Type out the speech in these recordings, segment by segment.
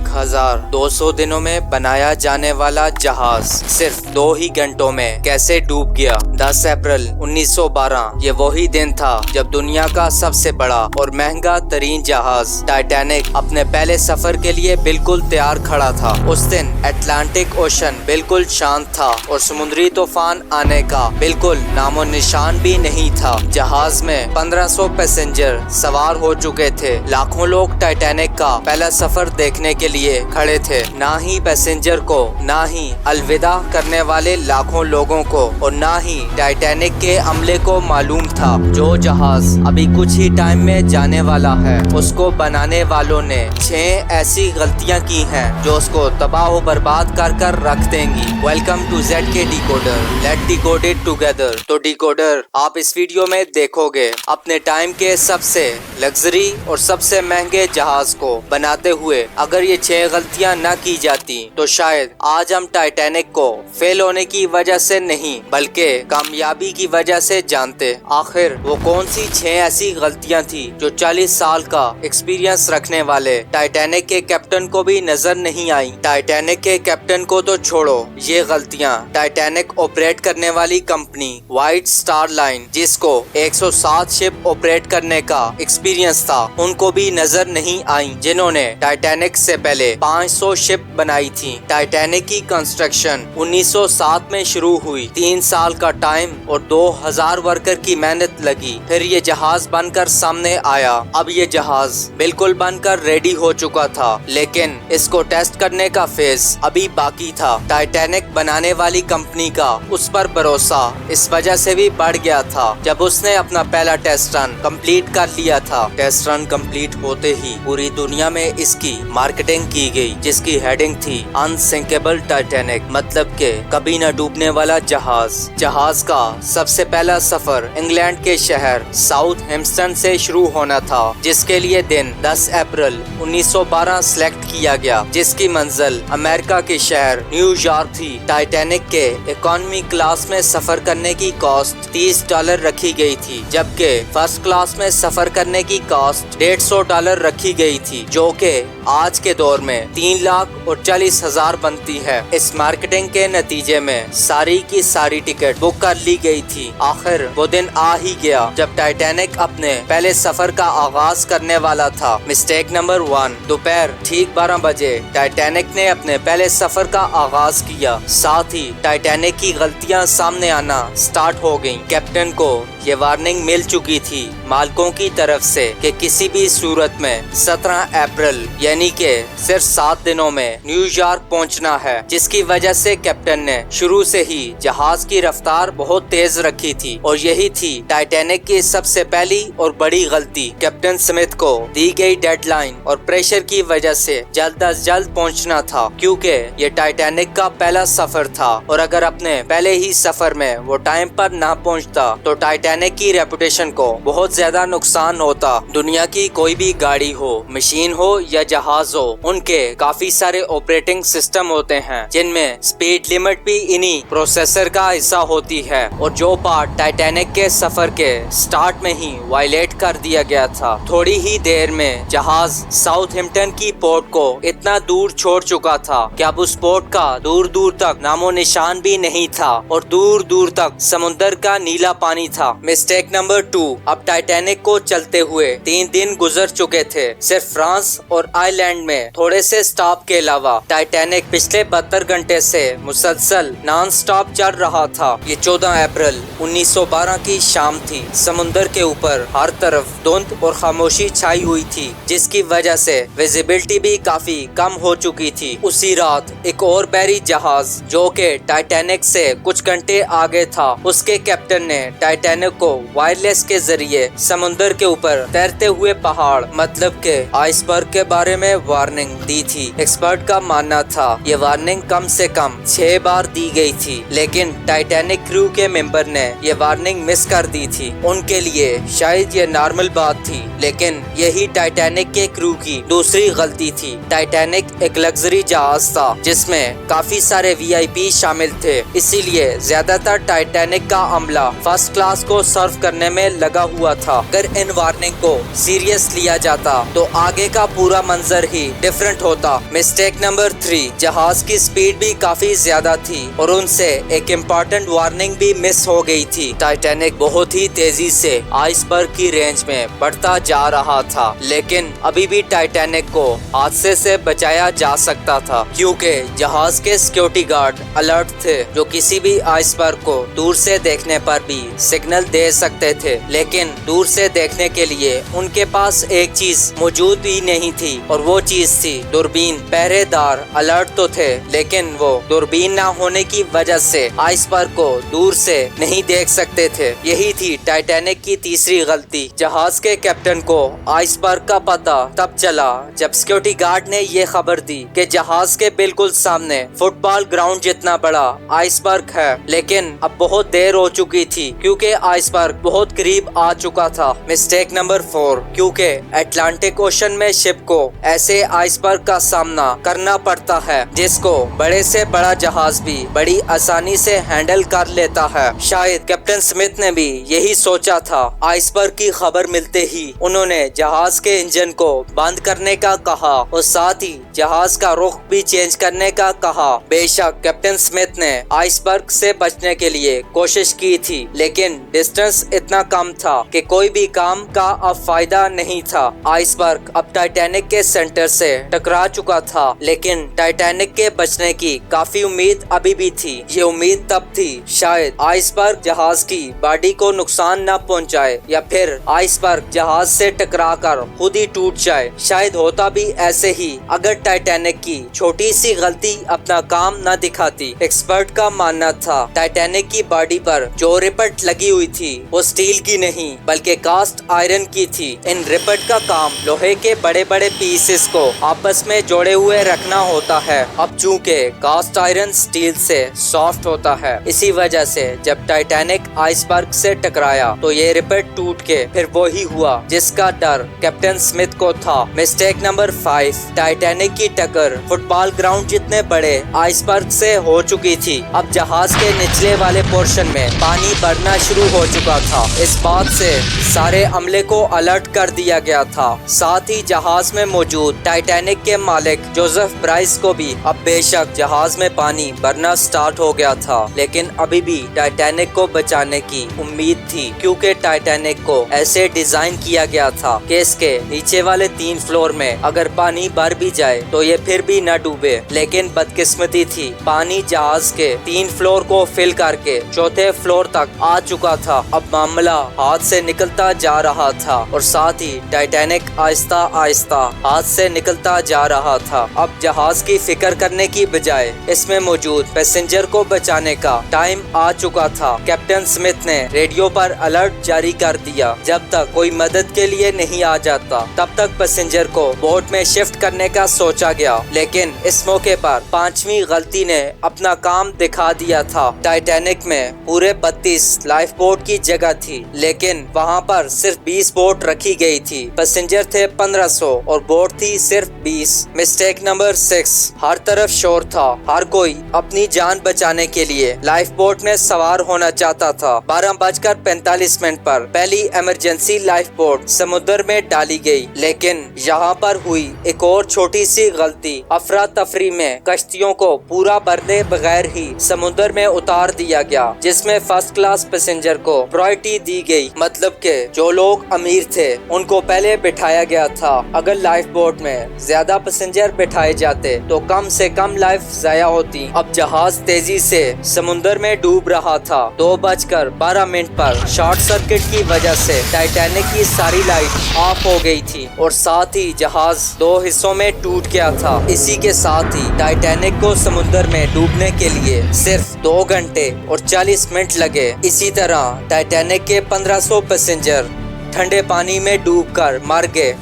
1200 दिनों में बनाया जाने वाला जहाज सिर्फ 2 ही घंटों में कैसे डूब गया। 10 अप्रैल 1912 ये वही दिन था जब दुनिया का सबसे बड़ा और महंगा तरीन जहाज टाइटैनिक अपने पहले सफर के लिए बिल्कुल तैयार खड़ा था। उस दिन अटलांटिक ओशन बिल्कुल शांत था और समुद्री तूफान आने का बिल्कुल नामो निशान भी नहीं था। जहाज में 1500 पैसेंजर सवार हो चुके थे। लाखों लोग टाइटैनिक का पहला सफर देखने के लिए खड़े थे। ना ही पैसेंजर को, ना ही अलविदा करने वाले लाखों लोगों को और ना ही टाइटैनिक के अमले को मालूम था जो जहाज अभी कुछ ही टाइम में जाने वाला है उसको बनाने वालों ने 6 ऐसी गलतियां की हैं जो उसको तबाह व बर्बाद कर रख देंगी। Welcome to ZK decoder, let decode it together. तो डिकोडर आप इस वीडियो में देखोगे अपने टाइम के सबसे लग्जरी और सबसे महंगे जहाज को बनाते हुए अगर ये 6 गलतियां न की जाती तो शायद आज हम टाइटैनिक को फेल होने की वजह से नहीं बल्कि कामयाबी की वजह से जानते। आखिर वो कौन सी 6 ऐसी गलतियां थी जो 40 साल का एक्सपीरियंस रखने वाले टाइटैनिक के कैप्टन को भी नजर नहीं आई। टाइटैनिक के कैप्टन को तो छोड़ो, ये गलतियां टाइटैनिक ऑपरेट करने वाली कंपनी व्हाइट स्टार लाइन जिसको 107 शिप ऑपरेट करने का एक्सपीरियंस था उनको भी नजर नहीं आई, जिन्होंने टाइटैनिक से पहले 500 शिप बनाई थी। टाइटैनिक की कंस्ट्रक्शन 1907 में शुरू हुई। 3 साल का टाइम और 2000 वर्कर की मेहनत लगी, फिर ये जहाज बनकर सामने आया। अब ये जहाज बिल्कुल बनकर रेडी हो चुका था, लेकिन इसको टेस्ट करने का फेज अभी बाकी था। टाइटैनिक बनाने वाली कंपनी का उस पर भरोसा इस वजह से भी बढ़ गया था जब उसने अपना पहला टेस्ट रन कंप्लीट कर लिया था। टेस्ट रन कंप्लीट होते ही पूरी दुनिया में इसकी मार्केटिंग की गई जिसकी हेडिंग थी अनसिंकेबल टाइटैनिक, मतलब के कभी न डूबने वाला जहाज। जहाज का सबसे पहला सफर इंग्लैंड के शहर साउथहैम्पटन से शुरू होना था, जिसके लिए दिन 10 अप्रैल 1912 सिलेक्ट किया गया, जिसकी मंजिल अमेरिका के शहर न्यूयॉर्क थी। टाइटैनिक के इकोनॉमी क्लास में सफर करने की कॉस्ट $30 रखी गई थी, जबकि फर्स्ट क्लास में सफर करने की कॉस्ट $150 रखी गई थी, जो कि आज के दौर में 3,40,000 बनती है। इस मार्केटिंग के नतीजे में सारी की सारी टिकट बुक कर ली गई थी। आखिर वो दिन आ ही गया जब टाइटैनिक अपने पहले सफर का आगाज करने वाला था। मिस्टेक नंबर 1, दोपहर ठीक 12 बजे टाइटैनिक ने अपने पहले सफर का आगाज किया। साथ ही टाइटैनिक की गलतियां सामने आना स्टार्ट हो गयी। कैप्टन को ये वार्निंग मिल चुकी थी मालिकों की तरफ से कि किसी भी सूरत में 17 अप्रैल यानी कि सिर्फ 7 दिनों में न्यूयॉर्क पहुंचना है, जिसकी वजह से कैप्टन ने शुरू से ही जहाज की रफ्तार बहुत तेज रखी थी और यही थी टाइटैनिक की सबसे पहली और बड़ी गलती। कैप्टन स्मिथ को दी गई डेडलाइन और प्रेशर की वजह से जल्द अज जल्द पहुंचना था, क्योंकि ये टाइटैनिक का पहला सफर था और अगर अपने पहले ही सफर में वो टाइम पर ना पहुंचता तो टाइटैनिक की रेपुटेशन को बहुत ज्यादा नुकसान होता। दुनिया की कोई भी गाड़ी हो, मशीन हो या जहाज हो, उनके काफी सारे ऑपरेटिंग सिस्टम होते हैं जिनमें स्पीड लिमिट भी इन्हीं प्रोसेसर का हिस्सा होती है और जो पार्ट टाइटैनिक के सफर के स्टार्ट में ही वायलेट कर दिया गया था। थोड़ी ही देर में जहाज साउथहैम्पटन की पोर्ट को इतना दूर छोड़ चुका था कि अब उस पोर्ट का दूर दूर तक नामो निशान भी नहीं था और दूर दूर तक समुद्र का नीला पानी था। मिस्टेक नंबर 2, अब टाइटैनिक को चलते हुए 3 दिन गुजर चुके थे। सिर्फ फ्रांस और आयरलैंड में थोड़े से स्टॉप के अलावा टाइटैनिक पिछले 72 घंटे से मुसलसल नॉन स्टॉप चल रहा था। ये 14 अप्रैल 1912 की शाम थी। समुद्र के ऊपर हर तरफ धुंध और खामोशी छाई हुई थी, जिसकी वजह से विजिबिलिटी भी काफी कम हो चुकी थी। उसी रात एक और बहरी जहाज जो के टाइटैनिक से कुछ घंटे आगे था, उसके कैप्टन ने टाइटैनिक को वायरलेस के जरिए समुद्र के ऊपर तैरते हुए पहाड़ मतलब के आइसबर्ग के बारे में वार्निंग दी थी। एक्सपर्ट का मानना था ये वार्निंग कम से कम 6 बार दी गई थी, लेकिन टाइटैनिक क्रू के मेंबर ने ये वार्निंग मिस कर दी थी। उनके लिए शायद ये नॉर्मल बात थी, लेकिन यही टाइटैनिक के क्रू की दूसरी गलती थी। टाइटैनिक एक लग्जरी जहाज था जिसमें काफी सारे VIP शामिल थे, इसीलिए ज्यादातर टाइटैनिक का अमला फर्स्ट क्लास को सर्व करने में लगा हुआ था। अगर इन वार्निंग को सीरियस लिया जाता तो आगे का पूरा मंजर ही डिफरेंट होता। मिस्टेक नंबर 3, जहाज की स्पीड भी काफी ज्यादा थी और उनसे एक इम्पोर्टेंट वार्निंग भी मिस हो गई थी। टाइटैनिक बहुत ही तेजी से आइसबर्ग की रेंज में बढ़ता जा रहा था, लेकिन अभी भी टाइटैनिक को हादसे से बचाया जा सकता था क्योंकि जहाज के सिक्योरिटी गार्ड अलर्ट थे जो किसी भी आइसबर्ग को दूर से देखने पर भी सिग्नल दे सकते थे। लेकिन दूर से देखने के लिए उनके पास एक चीज मौजूद ही नहीं थी और वो चीज थी दूरबीन। पहरेदार अलर्ट तो थे, लेकिन वो दूरबीन ना होने की वजह से आइसबर्ग को दूर से नहीं देख सकते थे। यही थी टाइटैनिक की तीसरी गलती। जहाज के कैप्टन को आइसबर्ग का पता तब चला जब सिक्योरिटी गार्ड ने ये खबर दी कि जहाज के बिल्कुल सामने फुटबॉल ग्राउंड जितना बड़ा आइसबर्ग है। लेकिन अब बहुत देर हो चुकी थी क्योंकि आइसबर्ग बहुत करीब आ चुका था। मिस्टेक नंबर 4, क्योंकि अटलांटिक ओशन में शिप को ऐसे आइसबर्ग का सामना करना पड़ता है जिसको बड़े से बड़ा जहाज भी बड़ी आसानी से हैंडल कर लेता है। शायद कैप्टन स्मिथ ने भी यही सोचा था। आइसबर्ग की खबर मिलते ही उन्होंने जहाज के इंजन को बंद करने का कहा और साथ ही जहाज का रुख भी चेंज करने का कहा। बेशक कैप्टन स्मिथ ने आइसबर्ग से बचने के लिए कोशिश की थी, लेकिन डिस्टेंस इतना कम था कि कोई भी काम का अब फायदा नहीं था। आइसबर्ग अब टाइटैनिक के सेंटर से टकरा चुका था, लेकिन टाइटैनिक के बचने की काफी उम्मीद अभी भी थी। ये उम्मीद तब थी शायद आइसबर्ग जहाज की बॉडी को नुकसान न पहुंचाए या फिर आइसबर्ग जहाज से टकराकर खुद ही टूट जाए। शायद होता भी ऐसे ही अगर टाइटैनिक की छोटी सी गलती अपना काम न दिखाती। एक्सपर्ट का मानना था टाइटैनिक की बॉडी पर जो रिपट लगी हुई थी वो स्टील की नहीं बल्कि कास्ट आयरन की थी। इन रिपट का काम लोहे के बड़े बड़े पीसेस को आपस में जोड़े हुए रखना होता है। अब चूंकि कास्ट आयरन स्टील से सॉफ्ट होता है, इसी वजह से जब टाइटैनिक आइसबर्ग से टकराया तो ये रिपट टूट के फिर वही हुआ जिसका डर कैप्टन स्मिथ को था। मिस्टेक नंबर 5, टाइटैनिक की टक्कर फुटबॉल ग्राउंड जितने बड़े आइसबर्ग से हो चुकी थी। अब जहाज के निचले वाले पोर्शन में पानी बढ़ना शुरू हो चुका था। इस बात से सारे अमले को अलर्ट कर दिया गया था। साथ ही जहाज में मौजूद टाइटैनिक के मालिक जोसेफ ब्राइस को भी अब बेशक जहाज में पानी भरना स्टार्ट हो गया था, लेकिन अभी भी टाइटैनिक को बचाने की उम्मीद थी क्योंकि टाइटैनिक को ऐसे डिजाइन किया गया था कि इसके नीचे वाले 3 फ्लोर में अगर पानी भर भी जाए तो ये फिर भी न डूबे। लेकिन बदकिस्मती थी, पानी जहाज के 3 फ्लोर को फिल करके 4थे फ्लोर तक आ चुका था। अब मामला हाथ से निकलता जा रहा था और साथ ही टाइटैनिक आहिस्ता आहिस्ता हाथ से निकलता जा रहा था। अब जहाज की फिक्र करने की बजाय इसमें मौजूद पैसेंजर को बचाने का टाइम आ चुका था। कैप्टन स्मिथ ने रेडियो पर अलर्ट जारी कर दिया, जब तक कोई मदद के लिए नहीं आ जाता तब तक पैसेंजर को बोट में शिफ्ट करने का सोचा गया। लेकिन इस मौके पर 5वीं गलती ने अपना काम दिखा दिया था। टाइटैनिक में पूरे 32 लाइफ बोट की जगह थी, लेकिन वहाँ पर सिर्फ 20 बोट रखी गई थी। पैसेंजर थे 1500 और बोट थी सिर्फ 20। मिस्टेक नंबर 6, हर तरफ शोर था। हर कोई अपनी जान बचाने के लिए लाइफ बोट में सवार होना चाहता था। 12:45 पर पहली इमरजेंसी लाइफ बोट समुद्र में डाली गई, लेकिन यहाँ पर हुई एक और छोटी सी गलती। अफरा तफरी में कश्तियों को पूरा भरने बगैर ही समुद्र में उतार दिया गया, जिसमें फर्स्ट क्लास पैसेंजर को प्रायोरिटी दी गई। मतलब के जो लोग अमीर थे उनको पहले बिठाया गया था। अगर लाइफ बोट में ज्यादा पैसेंजर बिठाए जाते तो कम से कम लाइफ जाया होती। अब जहाज तेजी से समुद्र में डूब रहा था। 2:12 पर शॉर्ट सर्किट की वजह से टाइटैनिक की सारी लाइट ऑफ हो गई थी और साथ ही जहाज 2 हिस्सों में टूट गया था। इसी के साथ ही टाइटैनिक को समुद्र में डूबने के लिए सिर्फ 2 घंटे और 40 मिनट लगे। इसी तरह टाइटैनिक के 1500 पैसेंजर ठंडे पानी में डूबकर मर गए।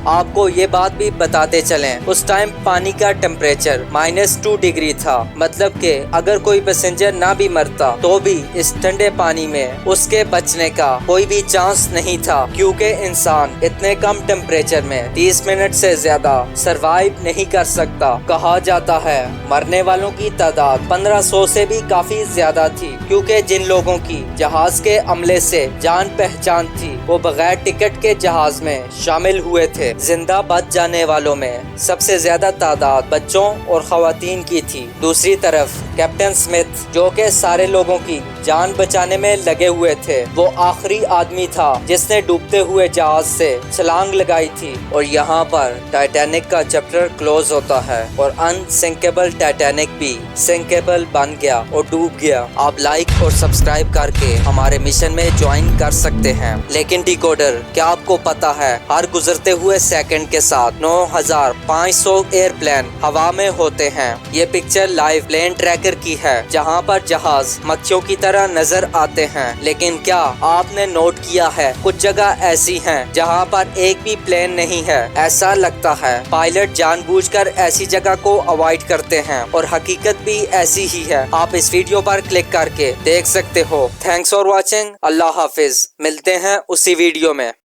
आपको ये बात भी बताते चलें, उस टाइम पानी का टेम्परेचर -2 डिग्री था। मतलब कि अगर कोई पैसेंजर ना भी मरता तो भी इस ठंडे पानी में उसके बचने का कोई भी चांस नहीं था, क्योंकि इंसान इतने कम टेम्परेचर में 30 मिनट से ज्यादा सरवाइव नहीं कर सकता। कहा जाता है मरने वालों की तादाद 1500 से भी काफी ज्यादा थी, क्योंकि जिन लोगों की जहाज के अमले से जान पहचान थी वो बगैर टिकट के जहाज में शामिल हुए थे। जिंदा बच जाने वालों में सबसे ज्यादा तादाद बच्चों और खवातीन की थी। दूसरी तरफ कैप्टन स्मिथ, जो कि सारे लोगों की जान बचाने में लगे हुए थे, वो आखिरी आदमी था जिसने डूबते हुए जहाज से छलांग लगाई थी। और यहाँ पर टाइटैनिक का चैप्टर क्लोज होता है और अनसिंकेबल टाइटैनिक भी सिंकेबल बन गया और डूब गया। आप लाइक और सब्सक्राइब करके हमारे मिशन में ज्वाइन कर सकते हैं। लेकिन डिकोडर, क्या आपको पता है हर गुजरते हुए सेकंड के साथ 9500 एयरप्लेन हवा में होते हैं। ये पिक्चर लाइव प्लेन ट्रैकर की है, जहाँ पर जहाज मक्खियों की तरह नजर आते हैं। लेकिन क्या आपने नोट किया है कुछ जगह ऐसी हैं जहाँ पर एक भी प्लेन नहीं है। ऐसा लगता है पायलट जानबूझकर ऐसी जगह को अवॉइड करते हैं और हकीकत भी ऐसी ही है। आप इस वीडियो पर क्लिक करके देख सकते हो। Thanks for watching. अल्लाह हाफिज। मिलते हैं उसी वीडियो में।